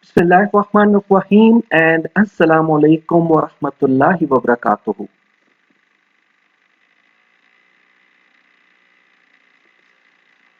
Bismillahirrahmanirrahim and Assalamu alaikum wa rahmatullahi wa barakatuhu.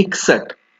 61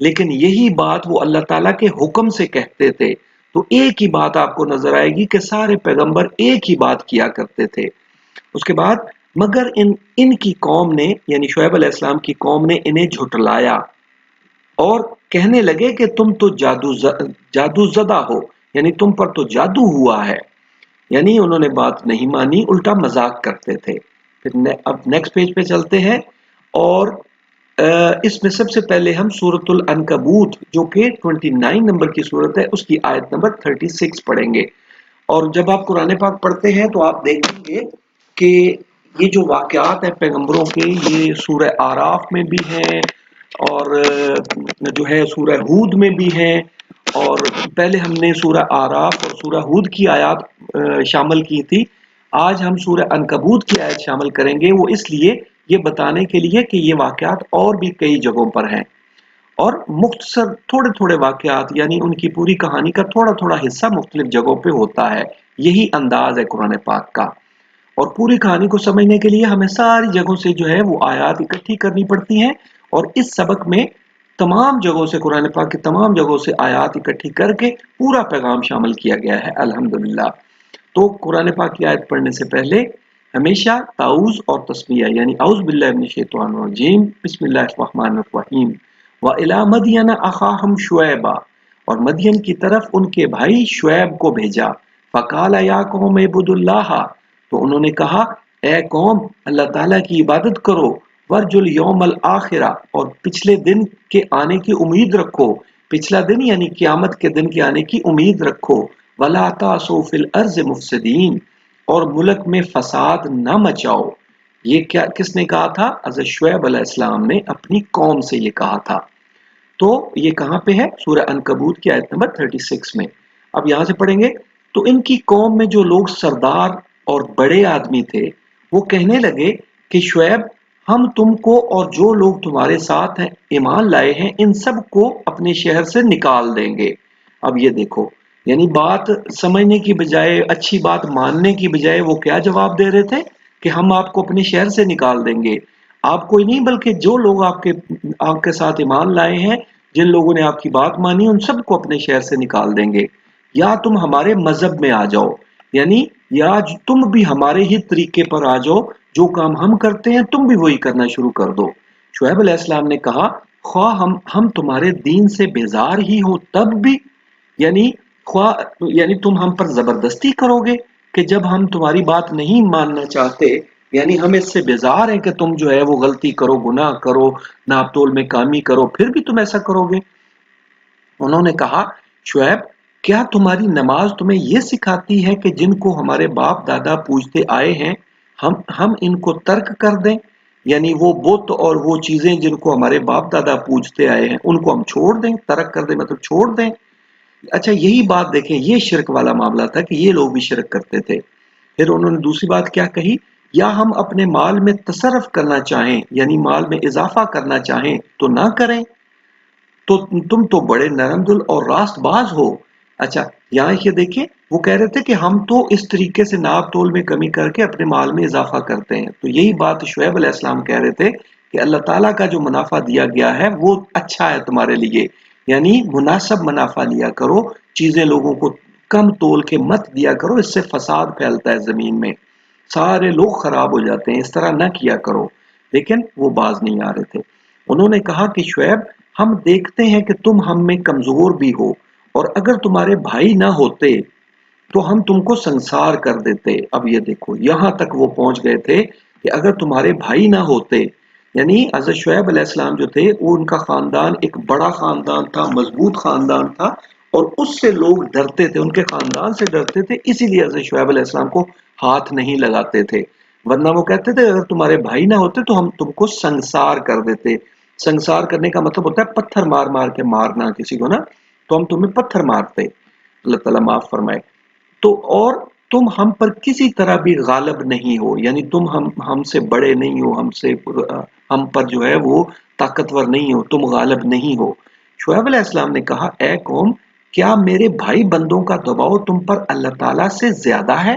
لیکن یہی بات وہ اللہ تعالیٰ کے حکم سے کہتے تھے۔ تو ایک ہی بات آپ کو نظر آئے گی کہ سارے پیغمبر ایک ہی بات کیا کرتے تھے۔ اس کے بعد مگر ان کی قوم نے، یعنی شعیب علیہ السلام کی قوم نے انہیں جھٹلایا اور کہنے لگے کہ تم تو جادو زدہ ہو، یعنی تم پر تو جادو ہوا ہے۔ یعنی انہوں نے بات نہیں مانی، الٹا مذاق کرتے تھے۔ پھر اب نیکسٹ پیج پہ چلتے ہیں، اور اس میں سب سے پہلے ہم سورۃ العنکبوت جو کہ 29 نمبر کی سورت ہے، اس کی آیت نمبر 36 پڑھیں گے۔ اور جب آپ قرآن پاک پڑھتے ہیں تو آپ دیکھیں گے کہ یہ جو واقعات ہیں پیغمبروں کے، یہ سورہ آراف میں بھی ہیں، اور جو ہے سورہ ہود میں بھی ہیں، اور پہلے ہم نے سورہ آراف اور سورہ ہود کی آیات شامل کی تھی۔ آج ہم سورہ عنکبوت کی آیت شامل کریں گے، وہ اس لیے یہ بتانے کے لیے کہ یہ واقعات اور بھی کئی جگہوں پر ہیں، اور مختصر تھوڑے تھوڑے واقعات، یعنی ان کی پوری کہانی کا تھوڑا تھوڑا حصہ مختلف جگہوں پہ ہوتا ہے۔ یہی انداز ہے قرآن پاک کا، اور پوری کہانی کو سمجھنے کے لیے ہمیں ساری جگہوں سے جو ہے وہ آیات اکٹھی کرنی پڑتی ہیں، اور اس سبق میں تمام جگہوں سے، قرآن پاک کی تمام جگہوں سے آیات اکٹھی کر کے پورا پیغام شامل کیا گیا ہے الحمدللہ۔ تو قرآن پاک کی آیت پڑھنے سے پہلے ہمیشہ تعوذ اور تسمیہ، یعنی اعوذ باللہ من الشیطان الرجیم، بسم اللہ الرحمن الرحیم۔ وَإِلَىٰ مَدْيَنَ أَخَاهُمْ شُعَيْبًا، اور مدین کی طرف ان کے بھائی شعیب کو بھیجا۔ فَقَالَ يَا قَوْمِ اعْبُدُوا اللَّهَ، تو انہوں نے کہا اے قوم اللہ تعالیٰ کی عبادت کرو، وَارْجُوا الْيَوْمَ الْآخِرَ، اور پچھلے دن کے آنے کی امید رکھو، پچھلا دن یعنی قیامت کے دن کے آنے کی امید رکھو۔ وَلَا تَعْثُوا فِي الْأَرْضِ مُفْسِدِينَ، اور ملک میں فساد نہ مچاؤ۔ یہ کیا کس نے کہا تھا؟ حضرت شعیب علیہ السلام نے اپنی قوم سے یہ کہا تھا۔ تو یہ کہاں پہ ہے؟ سورہ عنکبوت کی آیت نمبر 36 میں۔ اب یہاں سے پڑھیں گے، تو ان کی قوم میں جو لوگ سردار اور بڑے آدمی تھے وہ کہنے لگے کہ شعیب، ہم تم کو اور جو لوگ تمہارے ساتھ ہیں ایمان لائے ہیں ان سب کو اپنے شہر سے نکال دیں گے۔ اب یہ دیکھو، یعنی بات سمجھنے کی بجائے، اچھی بات ماننے کی بجائے وہ کیا جواب دے رہے تھے کہ ہم آپ کو اپنے شہر سے نکال دیں گے۔ آپ کوئی نہیں بلکہ جو لوگ آپ کے ساتھ ایمان لائے ہیں، جن لوگوں نے آپ کی بات مانی، ان سب کو اپنے شہر سے نکال دیں گے، یا تم ہمارے مذہب میں آ جاؤ، یعنی یا تم بھی ہمارے ہی طریقے پر آ جاؤ، جو کام ہم کرتے ہیں تم بھی وہی کرنا شروع کر دو۔ شعیب علیہ السلام نے کہا خواہ ہم تمہارے دین سے بیزار ہی ہو تب بھی، یعنی یعنی تم ہم پر زبردستی کرو گے کہ جب ہم تمہاری بات نہیں ماننا چاہتے، یعنی ہم اس سے بیزار ہیں کہ تم جو ہے وہ غلطی کرو، گناہ کرو، ناپ تول میں کامی کرو، پھر بھی تم ایسا کرو گے۔ انہوں نے کہا شعیب، کیا تمہاری نماز تمہیں یہ سکھاتی ہے کہ جن کو ہمارے باپ دادا پوجتے آئے ہیں ہم ان کو ترک کر دیں؟ یعنی وہ بت اور وہ چیزیں جن کو ہمارے باپ دادا پوجتے آئے ہیں ان کو ہم چھوڑ دیں؟ ترک کر دیں مطلب چھوڑ دیں۔ اچھا یہی بات دیکھیں، یہ شرک والا معاملہ تھا کہ یہ لوگ بھی شرک کرتے تھے۔ پھر انہوں نے دوسری بات کیا کہی؟ یا ہم اپنے مال میں تصرف کرنا چاہیں، یعنی مال میں اضافہ کرنا چاہیں تو نہ کریں، تو تم تو بڑے نرم دل اور راست باز ہو۔ اچھا یہاں یہ دیکھیں، وہ کہہ رہے تھے کہ ہم تو اس طریقے سے ناپ تول میں کمی کر کے اپنے مال میں اضافہ کرتے ہیں۔ تو یہی بات شعیب علیہ السلام کہہ رہے تھے کہ اللہ تعالیٰ کا جو منافع دیا گیا ہے وہ اچھا ہے تمہارے لیے، یعنی مناسب منافع لیا کرو، چیزیں لوگوں کو کم تول کے مت دیا کرو، اس سے فساد پھیلتا ہے زمین میں، سارے لوگ خراب ہو جاتے ہیں، اس طرح نہ کیا کرو۔ لیکن وہ باز نہیں آ رہے تھے۔ انہوں نے کہا کہ شعیب، ہم دیکھتے ہیں کہ تم ہم میں کمزور بھی ہو، اور اگر تمہارے بھائی نہ ہوتے تو ہم تم کو سنسار کر دیتے۔ اب یہ دیکھو یہاں تک وہ پہنچ گئے تھے کہ اگر تمہارے بھائی نہ ہوتے، یعنی حضرت شعیب علیہ السلام جو تھے وہ ان کا خاندان ایک بڑا خاندان تھا، مضبوط خاندان تھا، اور اس سے لوگ ڈرتے تھے، ان کے خاندان سے ڈرتے تھے، اسی لیے حضرت شعیب علیہ السلام کو ہاتھ نہیں لگاتے تھے، ورنہ وہ کہتے تھے اگر تمہارے بھائی نہ ہوتے تو ہم تم کو سنسار کر دیتے۔ سنسار کرنے کا مطلب ہوتا ہے پتھر مار مار کے مارنا کسی کو نا، تو ہم تمہیں پتھر مارتے، اللہ تعالیٰ معاف فرمائے۔ تو اور تم ہم پر کسی طرح بھی غالب نہیں ہو، یعنی تم ہم سے بڑے نہیں ہو، ہم پر جو ہے وہ طاقتور نہیں ہو، تم غالب نہیں ہو۔ شعیب علیہ السلام نے کہا اے قوم، کیا میرے بھائی بندوں کا دباؤ تم پر اللہ تعالیٰ سے زیادہ ہے؟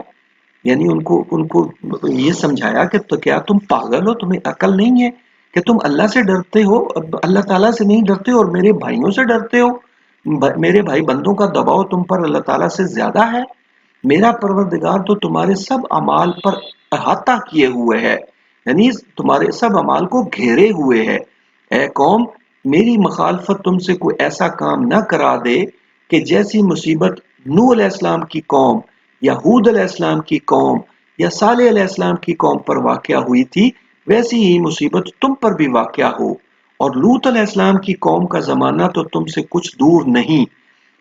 یعنی ان کو یہ سمجھایا کہ تو کیا تم پاگل ہو، تمہیں عقل نہیں ہے؟ کہ تم اللہ سے ڈرتے ہو، اللہ تعالیٰ سے نہیں ڈرتے اور میرے بھائیوں سے ڈرتے ہو؟ میرے بھائی بندوں کا دباؤ تم پر اللہ تعالیٰ سے زیادہ ہے؟ میرا پروردگار تو تمہارے سب اعمال پر احاطہ کیے ہوئے ہے، یعنی تمہارے سب اعمال کو گھیرے ہوئے ہے۔ اے قوم، میری مخالفت تم سے کوئی ایسا کام نہ کرا دے کہ جیسی مصیبت نوح علیہ السلام کی قوم یا ہود علیہ السلام کی قوم یا صالح علیہ السلام کی قوم پر واقع ہوئی تھی، ویسی ہی مصیبت تم پر بھی واقع ہو۔ اور لوط علیہ السلام کی قوم کا زمانہ تو تم سے کچھ دور نہیں۔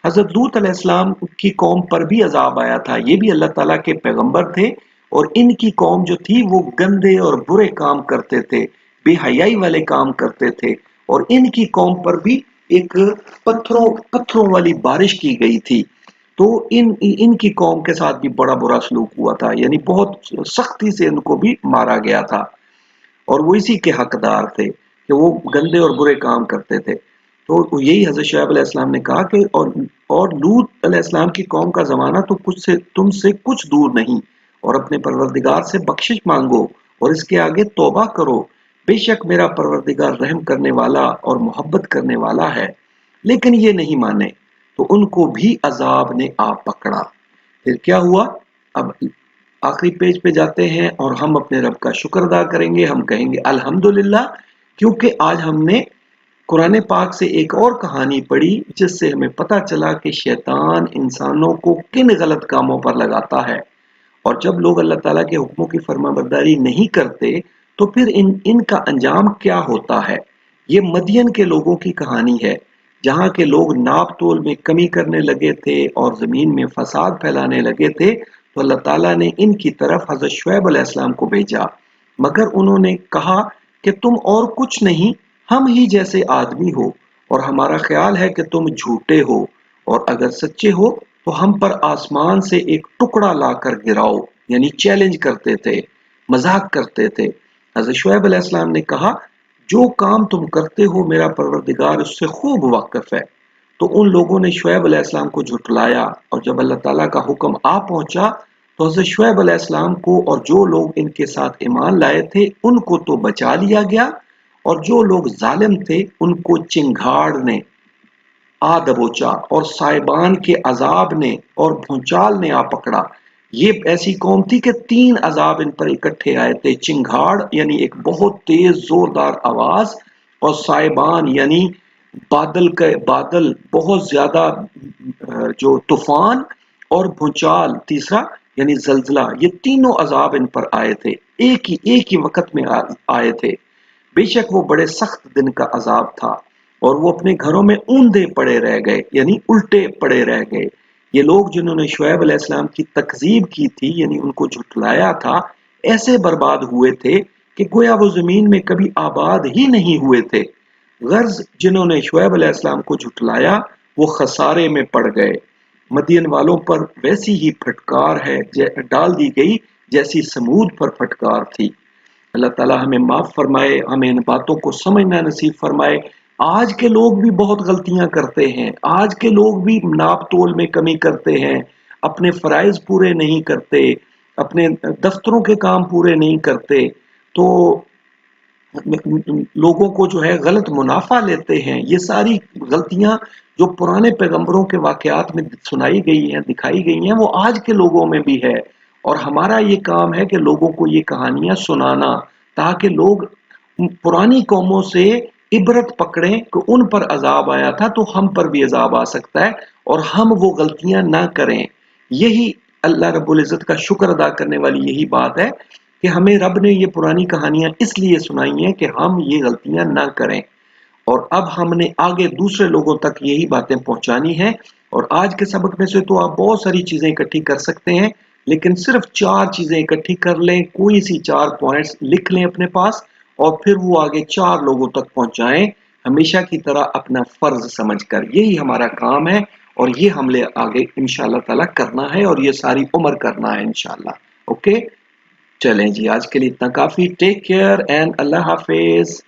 حضرت لوط علیہ السلام کی قوم پر بھی عذاب آیا تھا، یہ بھی اللہ تعالیٰ کے پیغمبر تھے، اور ان کی قوم جو تھی وہ گندے اور برے کام کرتے تھے، بے حیائی والے کام کرتے تھے، اور ان کی قوم پر بھی ایک پتھروں والی بارش کی گئی تھی۔ تو ان کی قوم کے ساتھ بھی بڑا برا سلوک ہوا تھا، یعنی بہت سختی سے ان کو بھی مارا گیا تھا، اور وہ اسی کے حقدار تھے کہ وہ گندے اور برے کام کرتے تھے۔ تو یہی حضرت شعیب علیہ السلام نے کہا کہ اور لوط علیہ السلام کی قوم کا زمانہ تو تم سے کچھ دور نہیں، اور اپنے پروردگار سے بخشش مانگو اور اس کے آگے توبہ کرو، بے شک میرا پروردگار رحم کرنے والا اور محبت کرنے والا ہے۔ لیکن یہ نہیں مانے تو ان کو بھی عذاب نے آ پکڑا۔ پھر کیا ہوا؟ اب آخری پیج پہ جاتے ہیں اور ہم اپنے رب کا شکر ادا کریں گے، ہم کہیں گے الحمدللہ، کیونکہ آج ہم نے قرآن پاک سے ایک اور کہانی پڑھی جس سے ہمیں پتہ چلا کہ شیطان انسانوں کو کن غلط کاموں پر لگاتا ہے، اور جب لوگ اللہ تعالیٰ کے حکموں کی فرمانبرداری نہیں کرتے تو پھر ان کا انجام کیا ہوتا ہے۔ یہ مدین کے لوگوں کی کہانی ہے، جہاں کے لوگ ناپ تول میں کمی کرنے لگے تھے اور زمین میں فساد پھیلانے لگے تھے، تو اللہ تعالیٰ نے ان کی طرف حضرت شعیب علیہ السلام کو بھیجا، مگر انہوں نے کہا کہ تم اور کچھ نہیں، ہم ہی جیسے آدمی ہو، اور ہمارا خیال ہے کہ تم جھوٹے ہو، اور اگر سچے ہو تو ہم پر آسمان سے ایک ٹکڑا لا کر گراؤ، یعنی چیلنج کرتے تھے، مذاق کرتے تھے۔ حضرت شعیب علیہ السلام نے کہا جو کام تم کرتے ہو میرا پروردگار اس سے خوب واقف ہے۔ تو ان لوگوں نے شعیب علیہ السلام کو جھٹلایا، اور جب اللہ تعالیٰ کا حکم آ پہنچا تو حضرت شعیب علیہ السلام کو اور جو لوگ ان کے ساتھ ایمان لائے تھے ان کو تو بچا لیا گیا، اور جو لوگ ظالم تھے ان کو چنگھاڑ نے آ دبوچا، اور سائبان کے عذاب نے اور بھونچال نے آ پکڑا۔ یہ ایسی قوم تھی کہ 3 عذاب ان پر اکٹھے آئے تھے، چنگھاڑ یعنی ایک بہت تیز زوردار آواز، اور سائبان یعنی بادل بہت زیادہ جو طوفان، اور بھونچال تیسرا یعنی زلزلہ، یہ تینوں عذاب ان پر آئے تھے، ایک ہی وقت میں آئے تھے۔ بے شک وہ بڑے سخت دن کا عذاب تھا، اور وہ اپنے گھروں میں اوندے پڑے رہ گئے، یعنی الٹے پڑے رہ گئے۔ یہ لوگ جنہوں نے شعیب علیہ السلام کی تکذیب کی تھی، یعنی ان کو جھٹلایا تھا، ایسے برباد ہوئے تھے کہ گویا وہ زمین میں کبھی آباد ہی نہیں ہوئے تھے۔ غرض جنہوں نے شعیب علیہ السلام کو جھٹلایا وہ خسارے میں پڑ گئے۔ مدین والوں پر ویسی ہی پھٹکار ہے ڈال دی گئی جیسی سمود پر پھٹکار تھی۔ اللہ تعالیٰ ہمیں معاف فرمائے، ہمیں ان باتوں کو سمجھنا نصیب فرمائے۔ آج کے لوگ بھی بہت غلطیاں کرتے ہیں، آج کے لوگ بھی ناپ تول میں کمی کرتے ہیں، اپنے فرائض پورے نہیں کرتے، اپنے دفتروں کے کام پورے نہیں کرتے، تو لوگوں کو جو ہے غلط منافع لیتے ہیں۔ یہ ساری غلطیاں جو پرانے پیغمبروں کے واقعات میں سنائی گئی ہیں، دکھائی گئی ہیں، وہ آج کے لوگوں میں بھی ہے، اور ہمارا یہ کام ہے کہ لوگوں کو یہ کہانیاں سنانا، تاکہ لوگ پرانی قوموں سے عبرت پکڑیں کہ ان پر عذاب آیا تھا تو ہم پر بھی عذاب آ سکتا ہے، اور ہم وہ غلطیاں نہ کریں۔ یہی اللہ رب العزت کا شکر ادا کرنے والی یہی بات ہے کہ ہمیں رب نے یہ پرانی کہانیاں اس لیے سنائی ہیں کہ ہم یہ غلطیاں نہ کریں، اور اب ہم نے آگے دوسرے لوگوں تک یہی باتیں پہنچانی ہیں۔ اور آج کے سبق میں سے تو آپ بہت ساری چیزیں اکٹھی کر سکتے ہیں، لیکن صرف 4 چیزیں اکٹھی کر لیں، کوئی سی 4 پوائنٹس لکھ لیں اپنے پاس، اور پھر وہ آگے 4 لوگوں تک پہنچائیں، ہمیشہ کی طرح اپنا فرض سمجھ کر۔ یہی ہمارا کام ہے، اور یہ ہم نے آگے انشاءاللہ تعالیٰ کرنا ہے، اور یہ ساری عمر کرنا ہے انشاءاللہ۔ اوکے، چلیں جی، آج کے لیے اتنا کافی۔ ٹیک کیئر اینڈ اللہ حافظ۔